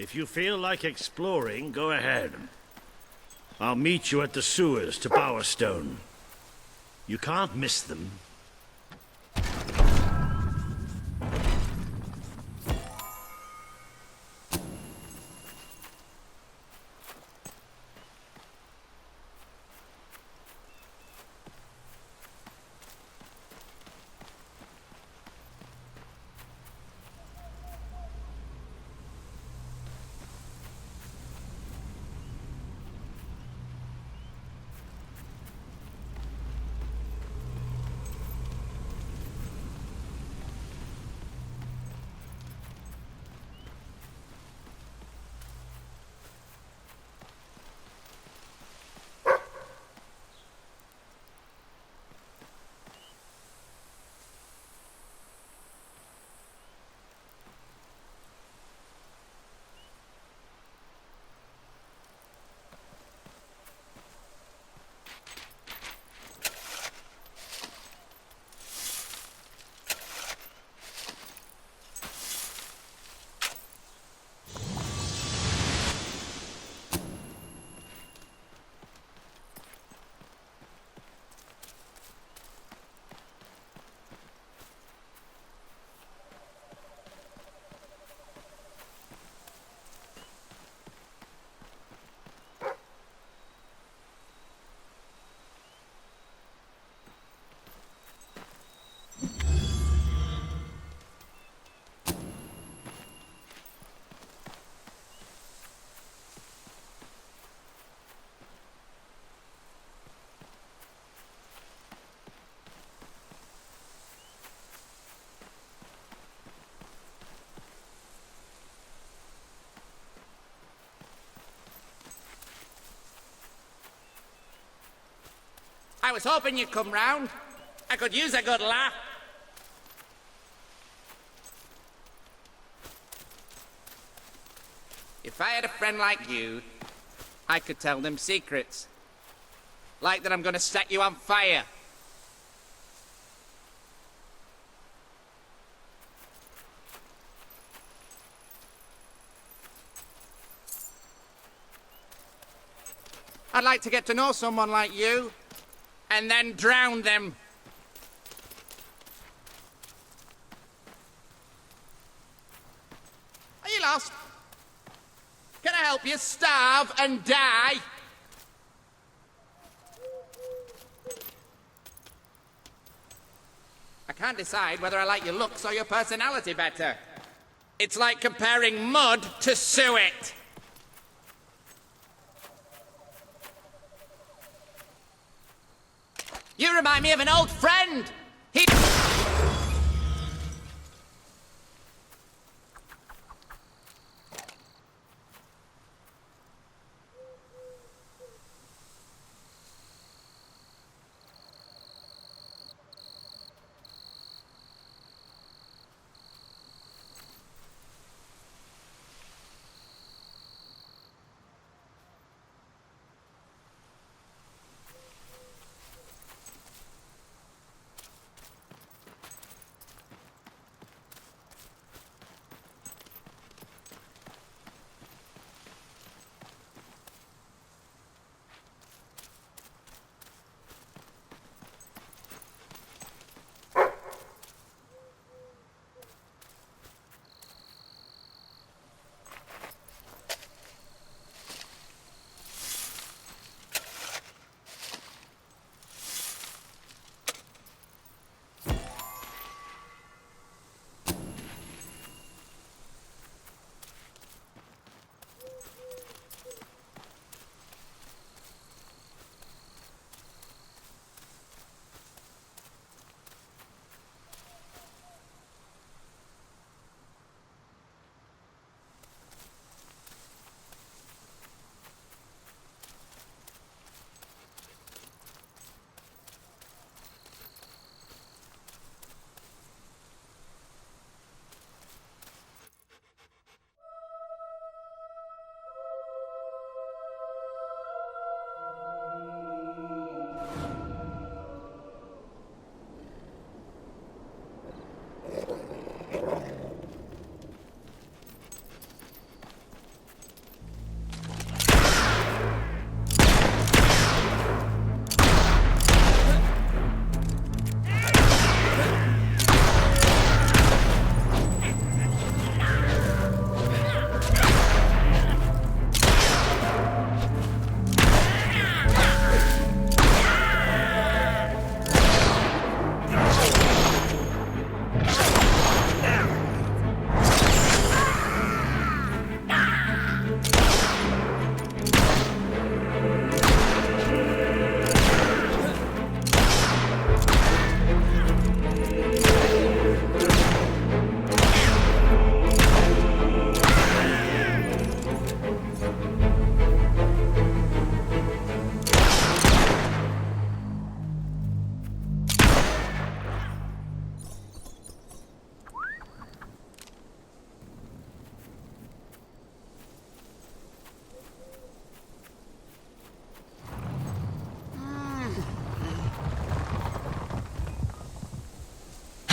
If you feel like exploring, go ahead. I'll meet you at the sewers to Bowerstone. You can't miss them. I was hoping you'd come round. I could use a good laugh. If I had a friend like you, I could tell them secrets. Like that I'm gonna set you on fire. I'd like to get to know someone like you, and then drown them. Are you lost? Can I help you starve and die? I can't decide whether I like your looks or your personality better. It's like comparing mud to suet. You remind me of an old friend. He...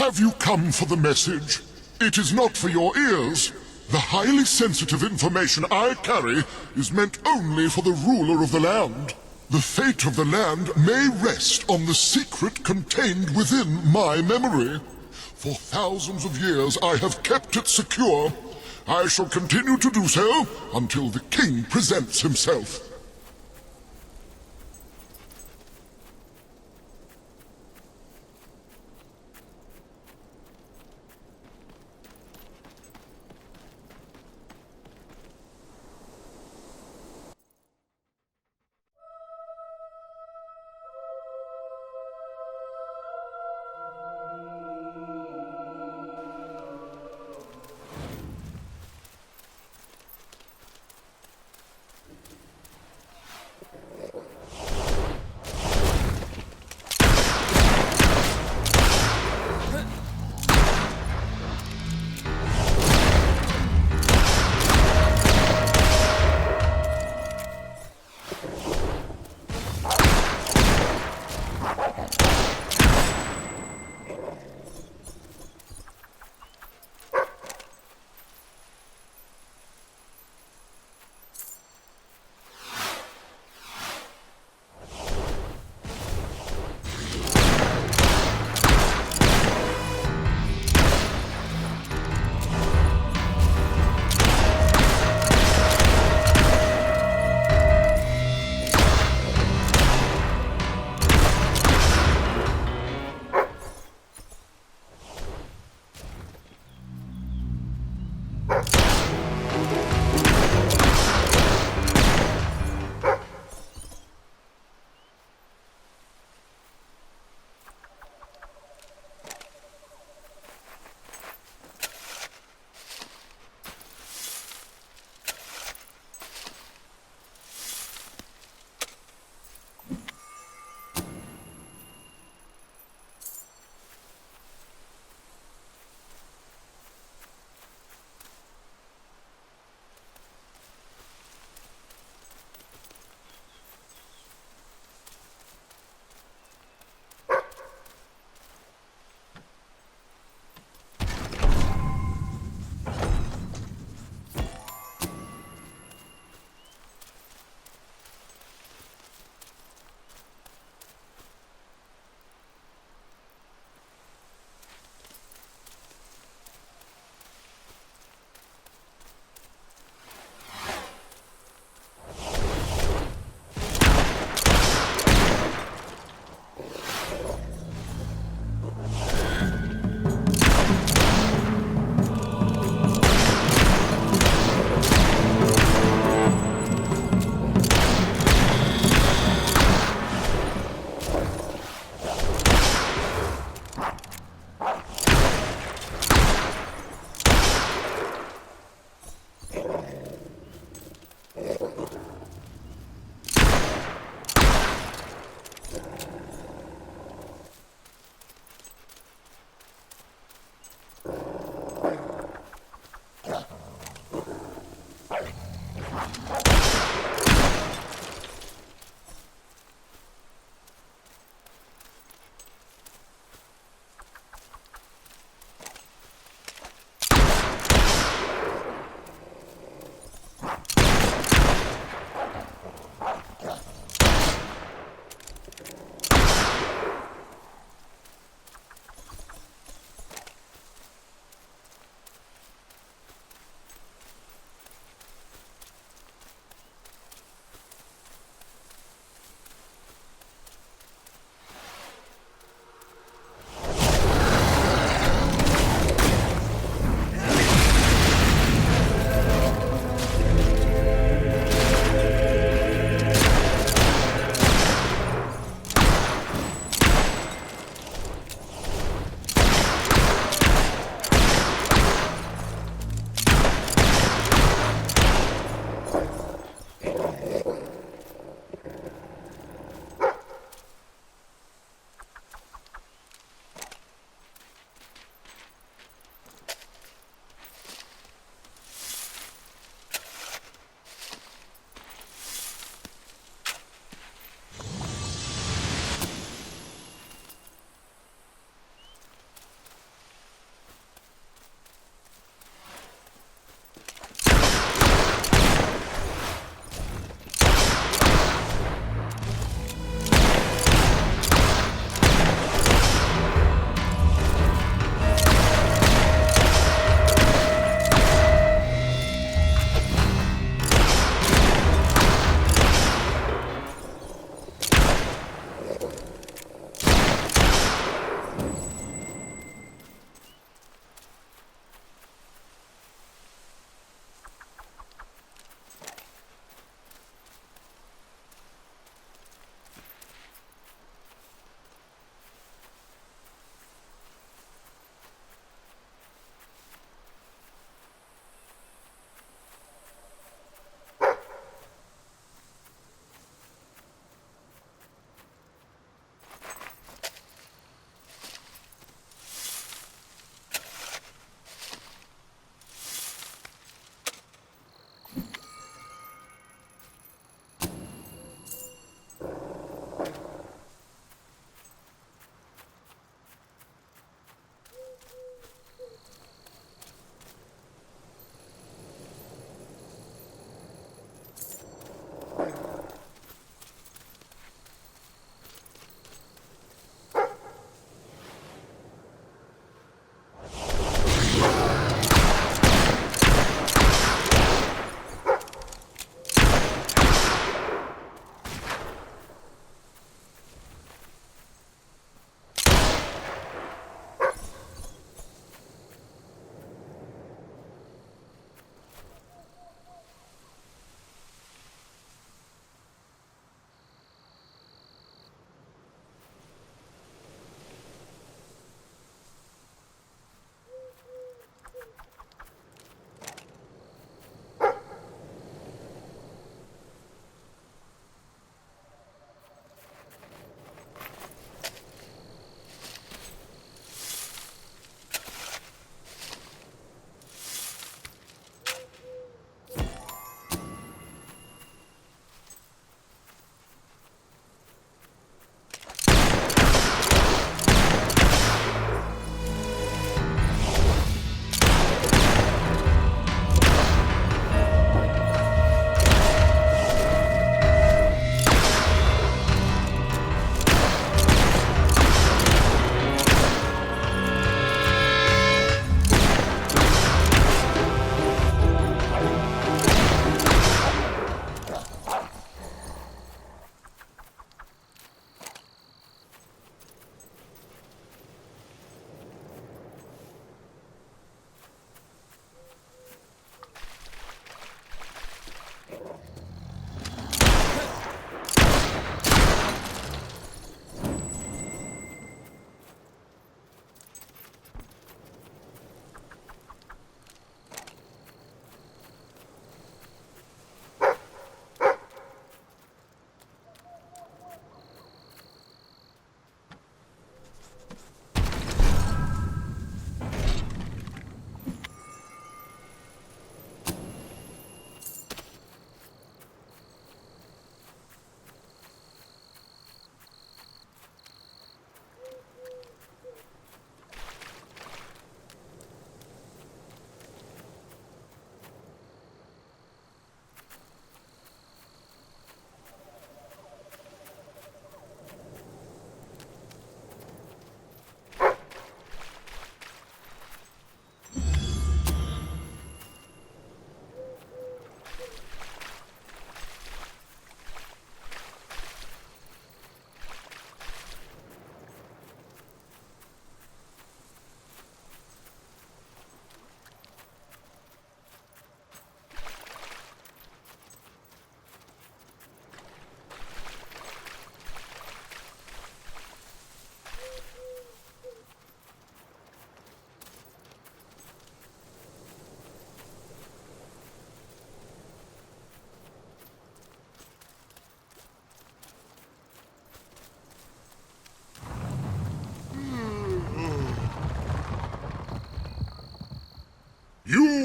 Have you come for the message? It is not for your ears. The highly sensitive information I carry is meant only for the ruler of the land. The fate of the land may rest on the secret contained within my memory. For thousands of years I have kept it secure. I shall continue to do so until the king presents himself.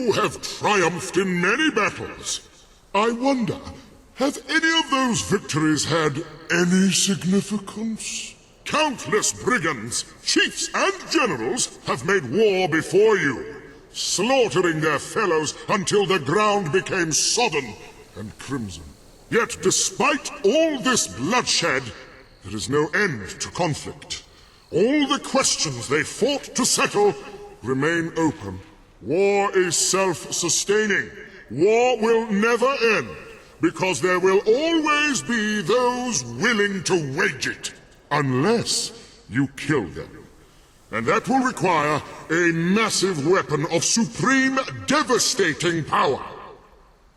You have triumphed in many battles. I wonder, have any of those victories had any significance? Countless brigands, chiefs, and generals have made war before you, slaughtering their fellows until the ground became sodden and crimson. Yet despite all this bloodshed, there is no end to conflict. All the questions they fought to settle remain open. War is self-sustaining. War will never end, because there will always be those willing to wage it, unless you kill them. And that will require a massive weapon of supreme, devastating power.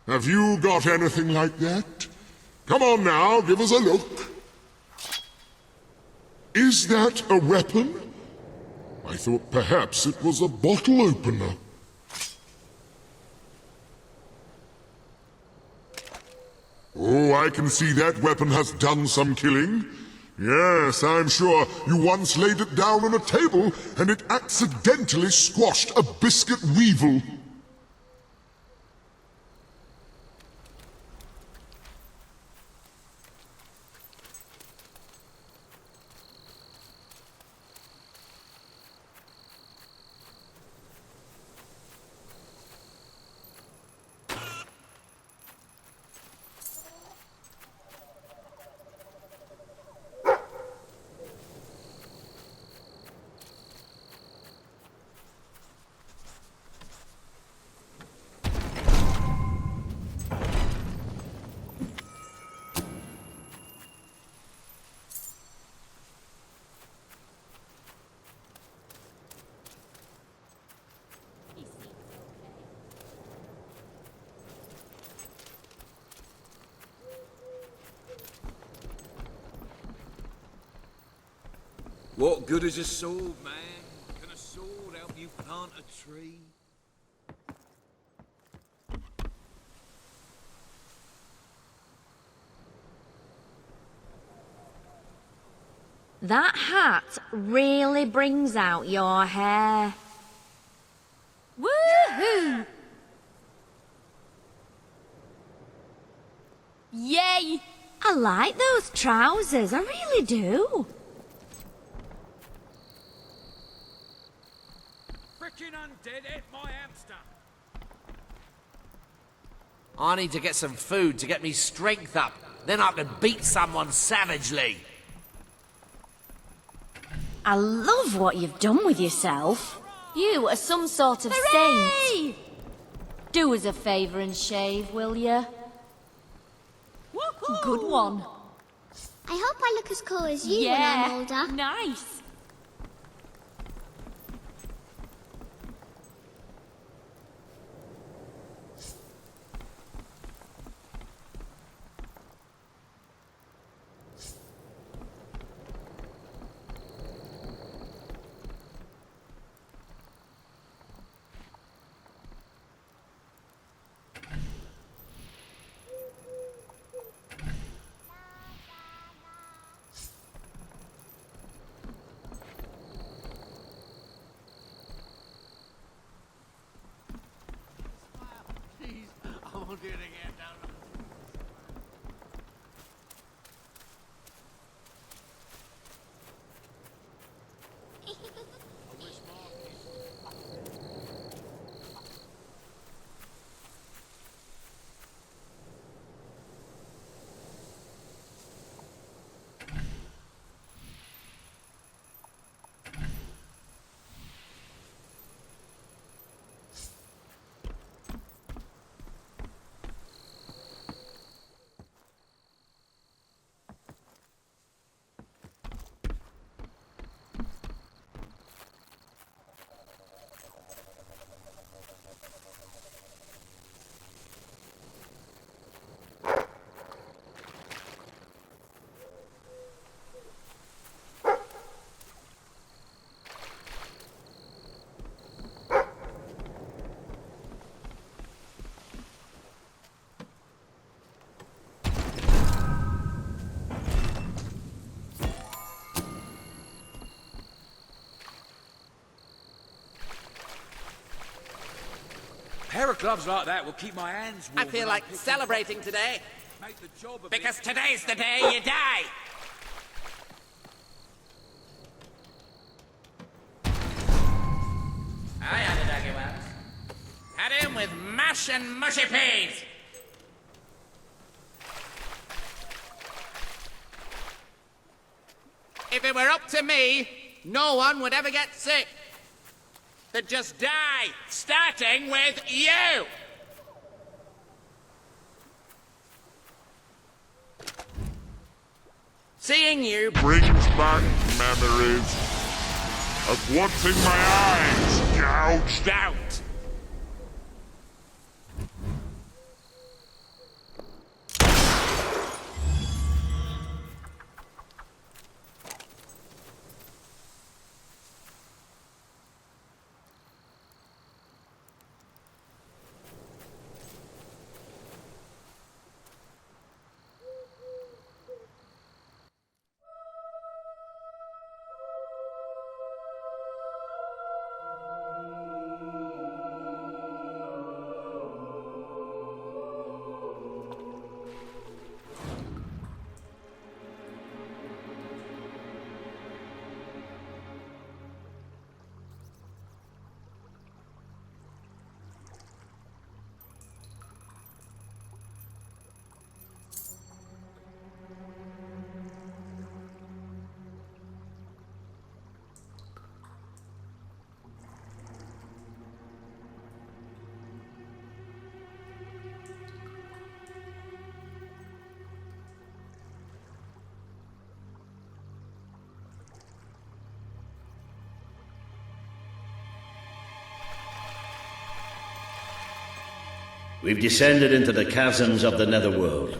Have you got anything like that? Come on now, give us a look. Is that a weapon? I thought perhaps it was a bottle opener. Oh, I can see that weapon has done some killing. Yes, I'm sure you once laid it down on a table and it accidentally squashed a biscuit weevil. What good is a sword, man? Can a sword help you plant a tree? That hat really brings out your hair. Woohoo! Yay! I like those trousers, I really do. Frickin' undead ate my hamster! I need to get some food to get me strength up. Then I can beat someone savagely. I love what you've done with yourself. You are some sort of saint. Hooray! Do us a favour and shave, will you? Woohoo! Good one. I hope I look as cool as you Yeah, when I'm older. nice. pair of gloves like that will keep my hands I warm. feel when like I'm picking celebrating today, Make the job a because bit... today's the day you die. I had a doggy once. Had him with mash and mushy peas. If it were up to me, no one would ever get sick. They'd just die, starting with you. Seeing you Brings back memories of wanting my eyes gouged out. We've descended into the chasms of the netherworld,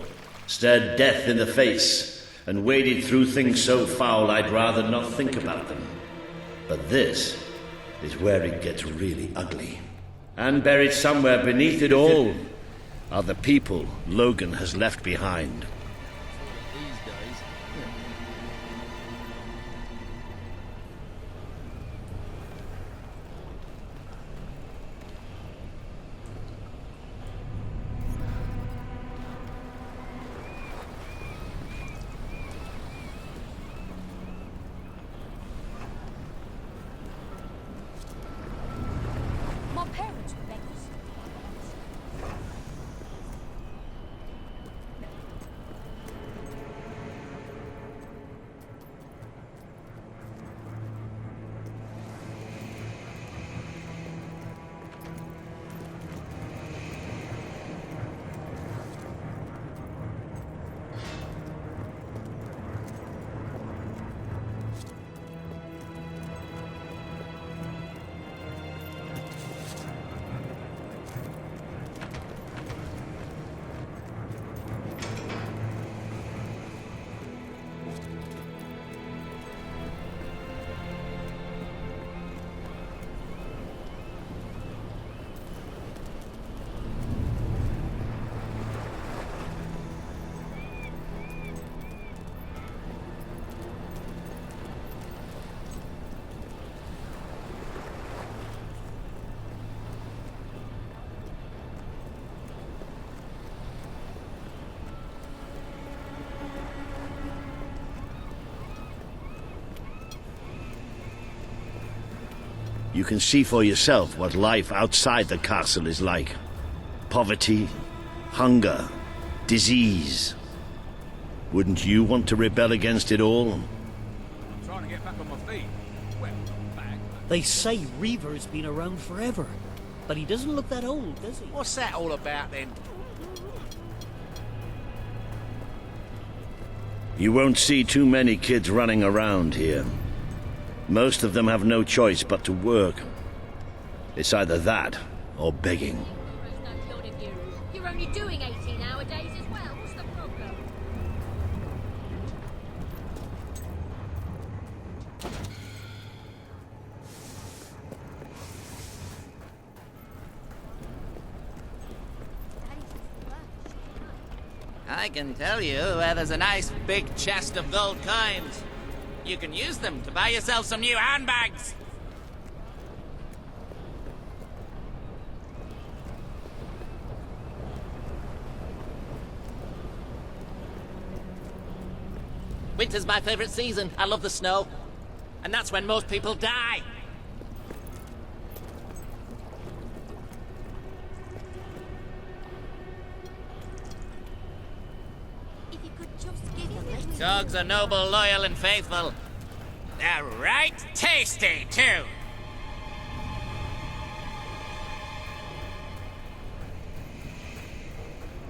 stared death in the face, and waded through things so foul I'd rather not think about them. But this is where it gets really ugly. And buried somewhere beneath it all are the people Logan has left behind. My parents were beggars. You can see for yourself what life outside the castle is like. Poverty, hunger, disease. Wouldn't you want to rebel against it all? I'm trying to get back on my feet. Well, not back, but... They say Reaver's been around forever, but he doesn't look that old, does he? What's that all about then? You won't see too many kids running around here. Most of them have no choice but to work. It's either that or begging. There's no good of you. You're only doing 18-hour days as well. What's the problem? I can tell you where there's a nice big chest of gold coins. You can use them to buy yourself some new handbags. Winter's my favorite season. I love the snow. And that's when most people die. If you could just give a little... Dogs are noble, loyal, and faithful. They're right tasty, too.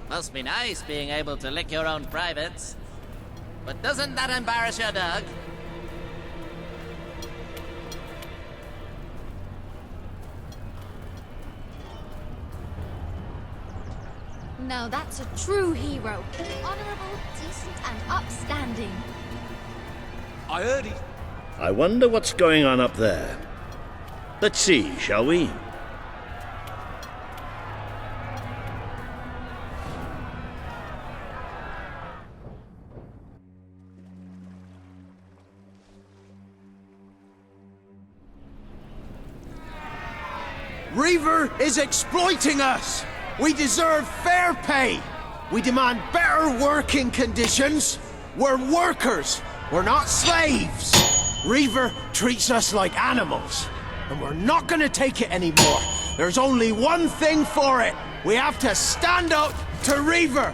Must be nice being able to lick your own privates. But doesn't that embarrass your dog? No, that's a true hero. Honorable, decent, and upstanding. I heard he... I wonder what's going on up there. Let's see, shall we? Reaver is exploiting us! We deserve fair pay! We demand better working conditions! We're workers! We're not slaves! Reaver treats us like animals, and we're not gonna take it anymore. There's only one thing for it. We have to stand up to Reaver!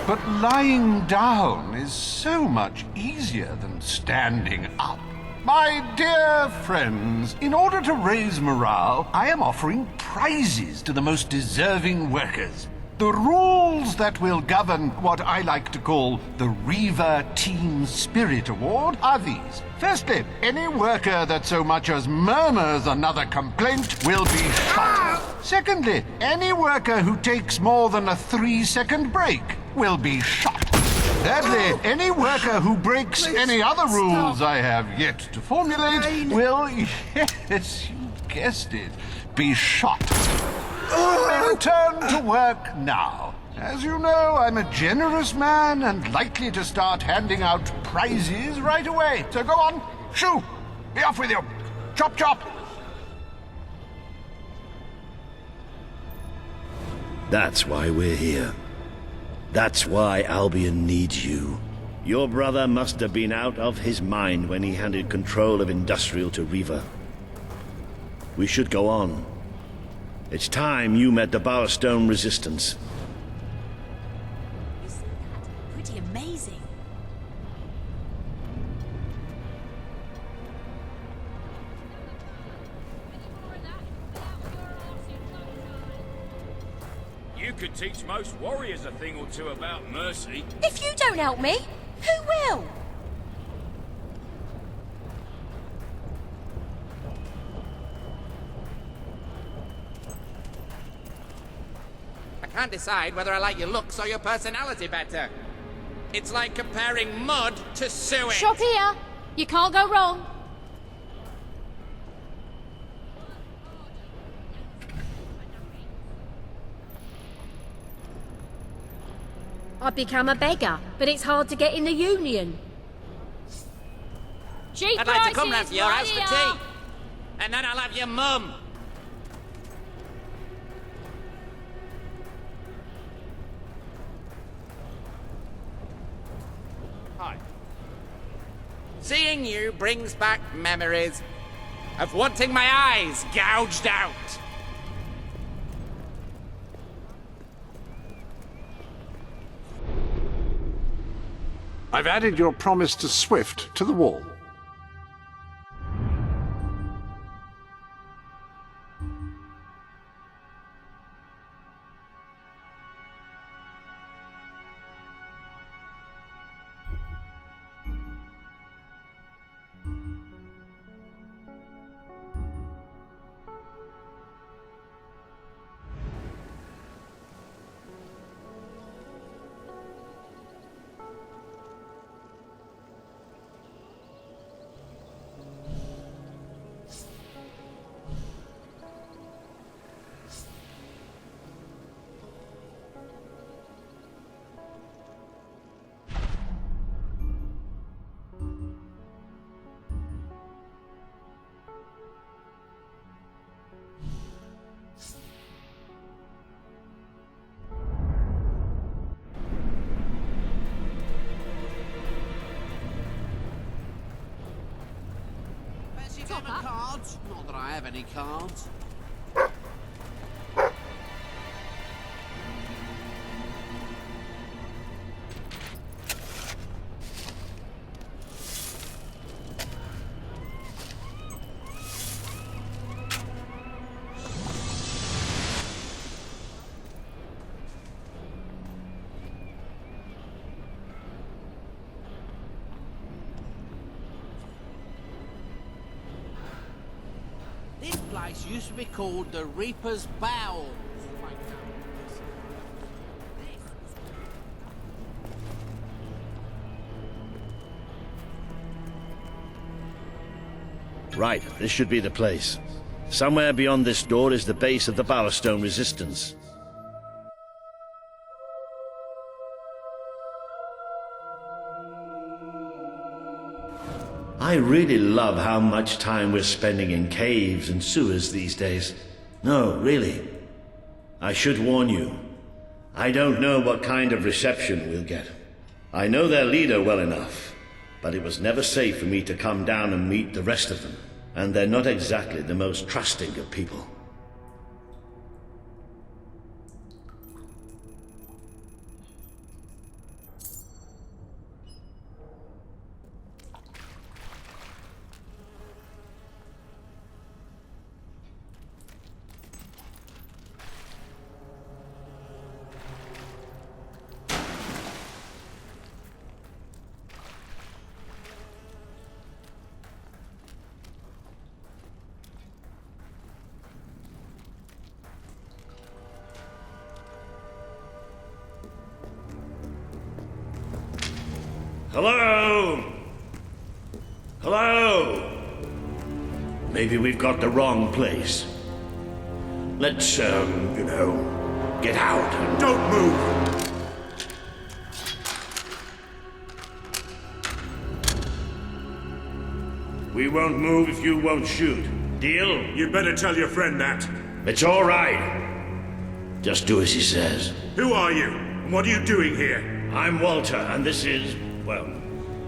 But lying down is so much easier than standing up. My dear friends, in order to raise morale, I am offering prizes to the most deserving workers. The rules that will govern what I like to call the Reaver Team Spirit Award are these. Firstly, any worker that so much as murmurs another complaint will be shot. Secondly, any worker who takes more than a 3-second break will be shot. Thirdly, any worker who breaks any other rules I have yet to formulate will, yes, you guessed it, be shot. Return to work now. As you know, I'm a generous man and likely to start handing out prizes right away. So go on, shoo! Be off with you! Chop chop! That's why we're here. That's why Albion needs you. Your brother must have been out of his mind when he handed control of Industrial to Reaver. We should go on. It's time you met the Bowerstone Resistance. Isn't that pretty amazing? You could teach most warriors a thing or two about mercy. If you don't help me, who will? I can't decide whether I like your looks or your personality better. It's like comparing mud to sewage. Shop here. You can't go wrong. I've become a beggar, but it's hard to get in the Union. Cheap I'd like to come round prices, to your right house for here. tea. And then I'll have your mum. Hi. Seeing you brings back memories of wanting my eyes gouged out. I've added your promise to Swift to the wall. have any cards. This place used to be called the Reaper's Bowels. Right, this should be the place. Somewhere beyond this door is the base of the Bowerstone Resistance. I really love how much time we're spending in caves and sewers these days. No, really. I should warn you. I don't know what kind of reception we'll get. I know their leader well enough, but it was never safe for me to come down and meet the rest of them. And they're not exactly the most trusting of people. Hello? Hello? Maybe we've got the wrong place. Let's, get out and don't move. We won't move if you won't shoot. Deal? You'd better tell your friend that. It's all right. Just do as he says. Who are you? And what are you doing here? I'm Walter, and this is, well,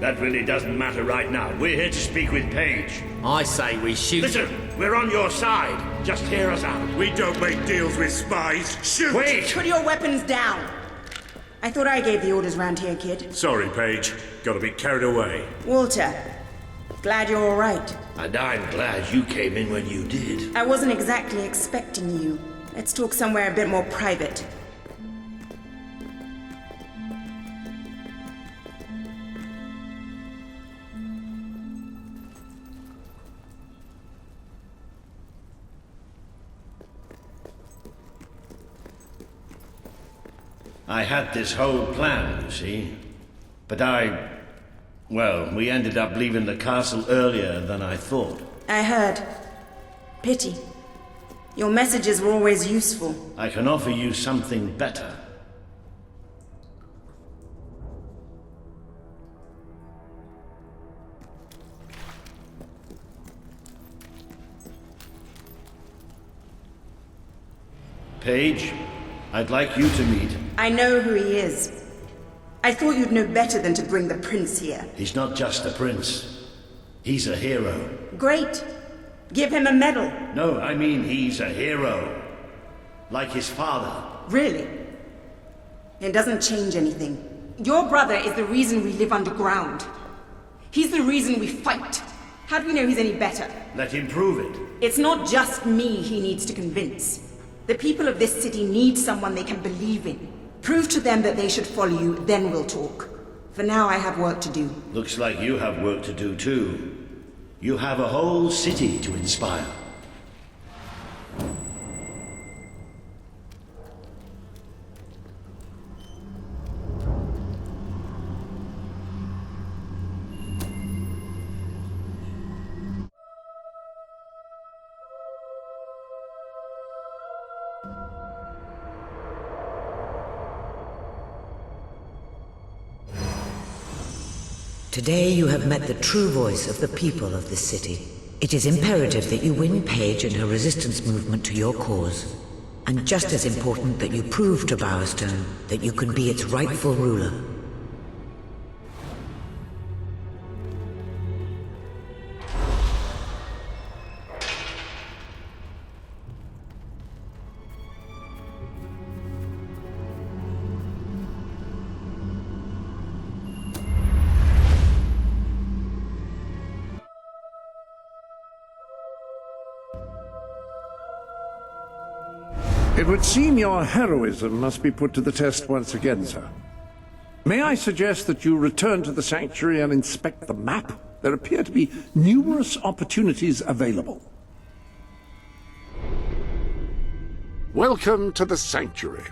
that really doesn't matter right now. We're here to speak with Paige. I say we shoot. Listen, we're on your side. Just hear us out. We don't make deals with spies. Shoot! Wait! Put your weapons down. I thought I gave the orders round here, kid. Sorry, Paige. Got a bit carried away. Walter, glad you're all right. And I'm glad you came in when you did. I wasn't exactly expecting you. Let's talk somewhere a bit more private. I had this whole plan, you see. But we ended up leaving the castle earlier than I thought. I heard. Pity. Your messages were always useful. I can offer you something better. Paige, I'd like you to meet. I know who he is. I thought you'd know better than to bring the prince here. He's not just a prince. He's a hero. Great. Give him a medal. No, I mean he's a hero. Like his father. Really? It doesn't change anything. Your brother is the reason we live underground. He's the reason we fight. How do we know he's any better? Let him prove it. It's not just me he needs to convince. The people of this city need someone they can believe in. Prove to them that they should follow you, then we'll talk. For now, I have work to do. Looks like you have work to do too. You have a whole city to inspire. Today you have met the true voice of the people of this city. It is imperative that you win Paige and her resistance movement to your cause. And just as important that you prove to Bowerstone that you can be its rightful ruler. It would seem your heroism must be put to the test once again, sir. May I suggest that you return to the sanctuary and inspect the map? There appear to be numerous opportunities available. Welcome to the sanctuary.